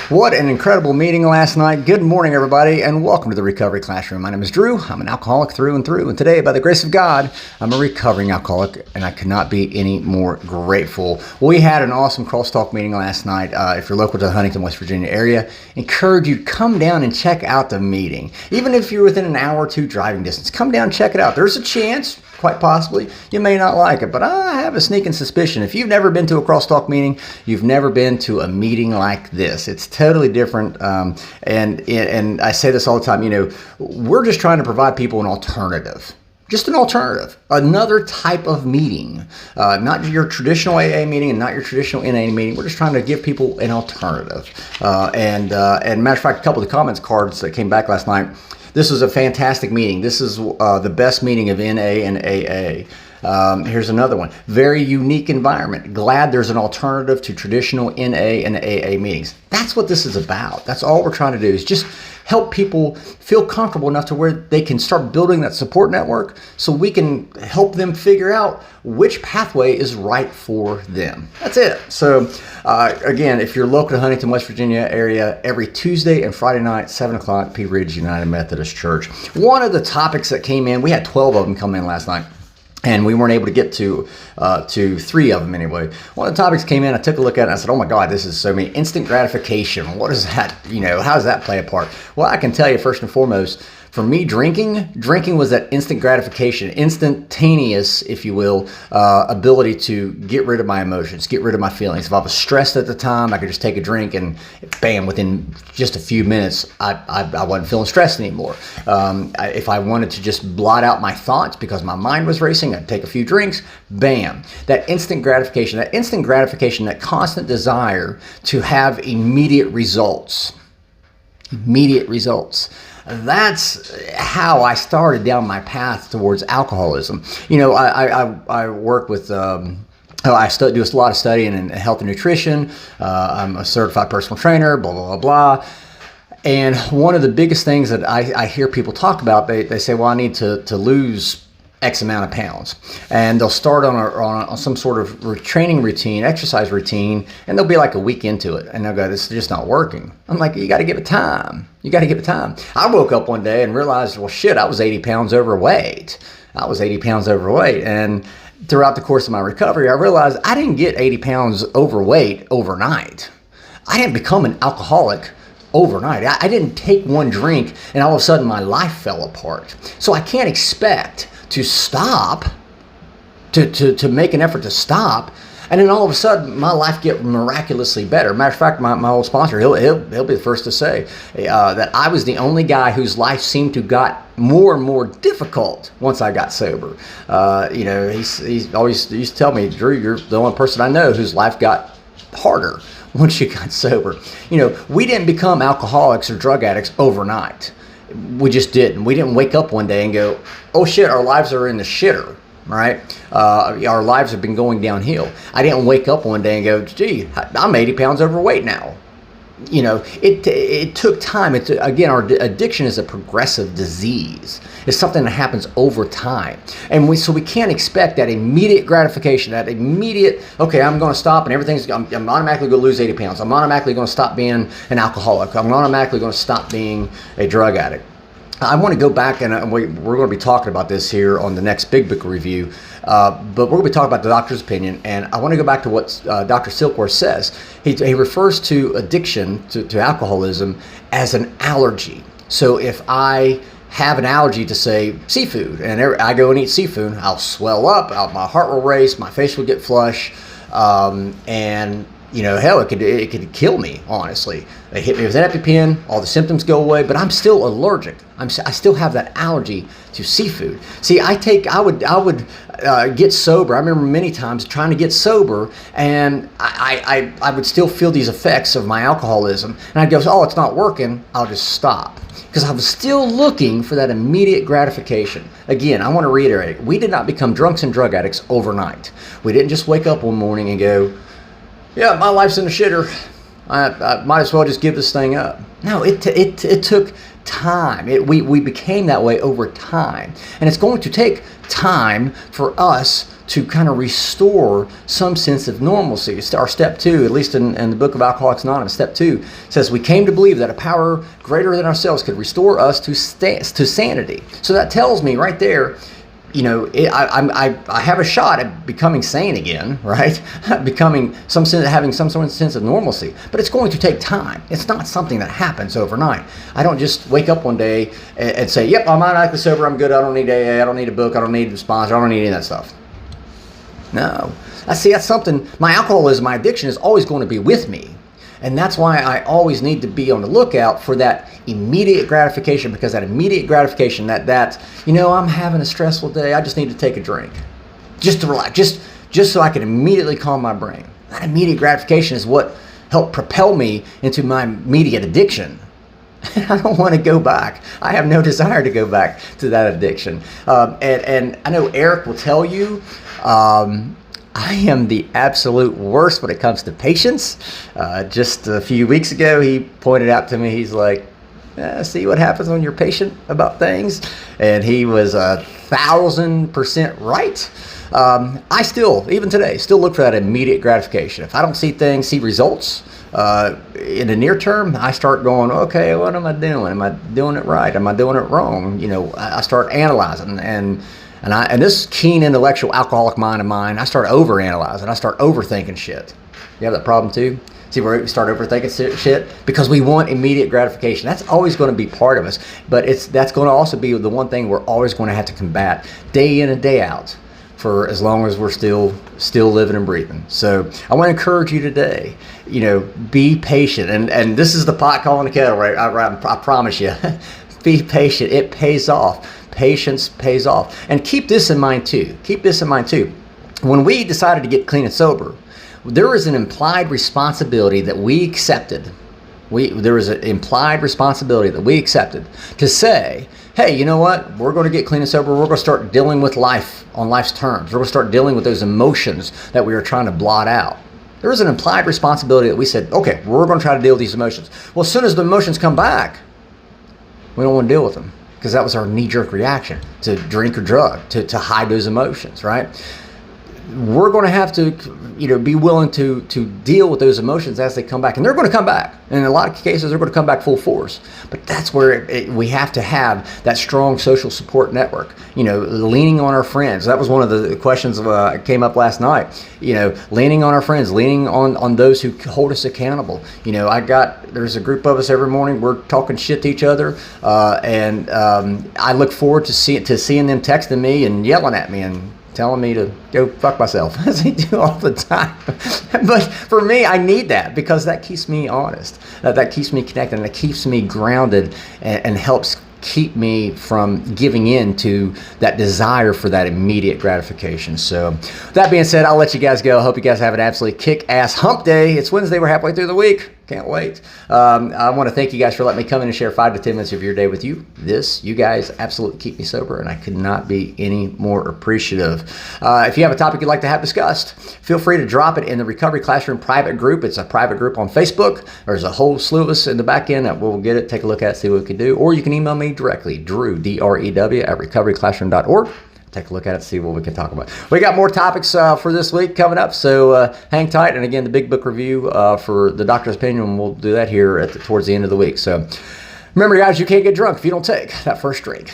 What an incredible meeting last night. Good morning, everybody, and welcome to the Recovery Classroom. My name is Drew. I'm an alcoholic through and through, and today, by the grace of God, I'm a recovering alcoholic, and I could not be any more grateful. We had an awesome crosstalk meeting last night. If you're local to the Huntington, West Virginia area, encourage you to come down and check out the meeting. Even if you're within an hour or two driving distance, come down and check it out. There's a chance, quite possibly, you may not like it, but I have a sneaking suspicion. If you've never been to a crosstalk meeting, you've never been to a meeting like this. It's totally different, and I say this all the time. We're just trying to provide people an alternative. Just an alternative, another type of meeting, not your traditional AA meeting and not your traditional NA meeting. We're just trying to give people an alternative. And matter of fact, a couple of the comments cards that came back last night. This was a fantastic meeting. This is the best meeting of NA and AA. Here's another one. Very unique environment. Glad there's an alternative to traditional NA and AA meetings. That's what this is about. That's all we're trying to do is just help people feel comfortable enough to where they can start building that support network so we can help them figure out which pathway is right for them. That's it. So again, if you're local to Huntington, West Virginia area, every Tuesday and Friday night, 7 o'clock, Pea Ridge United Methodist Church. One of the topics that came in, we had 12 of them come in last night, and we weren't able to get to 3 of them anyway. One of the topics came in, I took a look at it, and I said, oh my God, this is so many. Instant gratification. What is that? How does that play a part? Well, I can tell you first and foremost, for me, drinking was that instant gratification, instantaneous, if you will, ability to get rid of my emotions, get rid of my feelings. If I was stressed at the time, I could just take a drink and bam, within just a few minutes, I wasn't feeling stressed anymore. If I wanted to just blot out my thoughts because my mind was racing, I'd take a few drinks, bam. That instant gratification, that constant desire to have immediate results. That's how I started down my path towards alcoholism. I work with, I do a lot of studying in health and nutrition. I'm a certified personal trainer, blah, blah, blah, blah. And one of the biggest things that I hear people talk about, they say, well, I need to lose X amount of pounds, and they'll start on some sort of training routine, exercise routine, and they'll be like a week into it, and they'll go, this is just not working. I'm like, you got to give it time. I woke up one day and realized, well, shit, I was 80 pounds overweight. And throughout the course of my recovery, I realized I didn't get 80 pounds overweight overnight. I didn't become an alcoholic overnight. I didn't take one drink and all of a sudden my life fell apart. So I can't expect to stop, to make an effort to stop, and then all of a sudden my life get miraculously better. Matter of fact, my old sponsor, he'll be the first to say that I was the only guy whose life seemed to got more and more difficult once I got sober. He always used to tell me, Drew, you're the only person I know whose life got harder once you got sober. We didn't become alcoholics or drug addicts overnight. We just didn't. We didn't wake up one day and go, oh shit, our lives are in the shitter, right? Our lives have been going downhill. I didn't wake up one day and go, gee, I'm 80 pounds overweight now. It took time. Again, our addiction is a progressive disease. It's something that happens over time. And so we can't expect that immediate gratification, that immediate, okay, I'm going to stop and I'm automatically going to lose 80 pounds. I'm automatically going to stop being an alcoholic. I'm automatically going to stop being a drug addict. I want to go back, and we're going to be talking about this here on the next Big Book review, but we're going to be talking about the doctor's opinion, and I want to go back to what Dr. Silkworth says. He refers to addiction, to alcoholism, as an allergy. So if I have an allergy to, say, seafood, and I go and eat seafood, I'll swell up, my heart will race, my face will get flush, and hell, it could kill me, honestly. They hit me with an EpiPen, all the symptoms go away, but I'm still allergic. I still have that allergy to seafood. See, I would get sober. I remember many times trying to get sober, and I would still feel these effects of my alcoholism, and I'd go, oh, it's not working, I'll just stop. Because I was still looking for that immediate gratification. Again, I want to reiterate, we did not become drunks and drug addicts overnight. We didn't just wake up one morning and go, yeah, my life's in the shitter. I might as well just give this thing up. No, it took time. We became that way over time. And it's going to take time for us to kind of restore some sense of normalcy. Our step 2, at least in the book of Alcoholics Anonymous, step 2 says, we came to believe that a power greater than ourselves could restore us to sanity. So that tells me right there, you know, I have a shot at becoming sane again, right? Having some sort of sense of normalcy, but it's going to take time. It's not something that happens overnight. I don't just wake up one day and say, yep, I'm automatically sober, I'm good, I don't need AA, I don't need a book, I don't need a sponsor, I don't need any of that stuff. No. That's something, my alcoholism, my addiction is always going to be with me. And that's why I always need to be on the lookout for that immediate gratification, because that immediate gratification, that you know, I'm having a stressful day, I just need to take a drink. Just to relax, just so I can immediately calm my brain. That immediate gratification is what helped propel me into my immediate addiction. I don't want to go back. I have no desire to go back to that addiction. And I know Eric will tell you, I am the absolute worst when it comes to patience. Just a few weeks ago, he pointed out to me, he's like, see what happens when you're patient about things? And he was 1,000% right. I still, even today, still look for that immediate gratification. If I don't see results in the near term, I start going, okay, what am I doing? Am I doing it right? Am I doing it wrong? You know, I start analyzing, and this keen intellectual alcoholic mind of mine, I start overanalyzing. I start overthinking shit. You have that problem too? See where we start overthinking shit? Because we want immediate gratification. That's always going to be part of us. But that's going to also be the one thing we're always going to have to combat day in and day out for as long as we're still living and breathing. So I want to encourage you today, you know, be patient. And this is the pot calling the kettle, right? I promise you. Be patient. It pays off. Patience pays off. And keep this in mind too. When we decided to get clean and sober, there is an implied responsibility that we accepted. There was an implied responsibility that we accepted to say, hey, you know what? We're going to get clean and sober. We're going to start dealing with life on life's terms. We're going to start dealing with those emotions that we were trying to blot out. There was an implied responsibility that we said, okay, we're going to try to deal with these emotions. Well, as soon as the emotions come back, we don't want to deal with them, because that was our knee-jerk reaction to drink or drug, to hide those emotions, right? We're going to have to, you know, be willing to deal with those emotions as they come back. And they're going to come back. And in a lot of cases, they're going to come back full force. But that's where we have to have that strong social support network, you know, leaning on our friends. That was one of the questions that came up last night, you know, leaning on our friends, leaning on those who hold us accountable. You know, there's a group of us every morning, we're talking shit to each other. And I look forward to seeing them texting me and yelling at me and telling me to go fuck myself, as they do all the time. But for me, I need that, because that keeps me honest. That keeps me connected, and it keeps me grounded, and helps keep me from giving in to that desire for that immediate gratification. So that being said, I'll let you guys go. I hope you guys have an absolutely kick-ass hump day. It's Wednesday. We're halfway through the week. Can't wait. I want to thank you guys for letting me come in and share 5 to 10 minutes of your day with you. You guys absolutely keep me sober, and I could not be any more appreciative. If you have a topic you'd like to have discussed, feel free to drop it in the Recovery Classroom private group. It's a private group on Facebook. There's a whole slew of us in the back end that will get it, take a look at it, see what we can do. Or you can email me directly, Drew, D-R-E-W, at recoveryclassroom.org. Take a look at it, see what we can talk about. We got more topics for this week coming up, so hang tight. And again, the big book review for the Doctor's Opinion, we'll do that here towards the end of the week. So remember, guys, you can't get drunk if you don't take that first drink.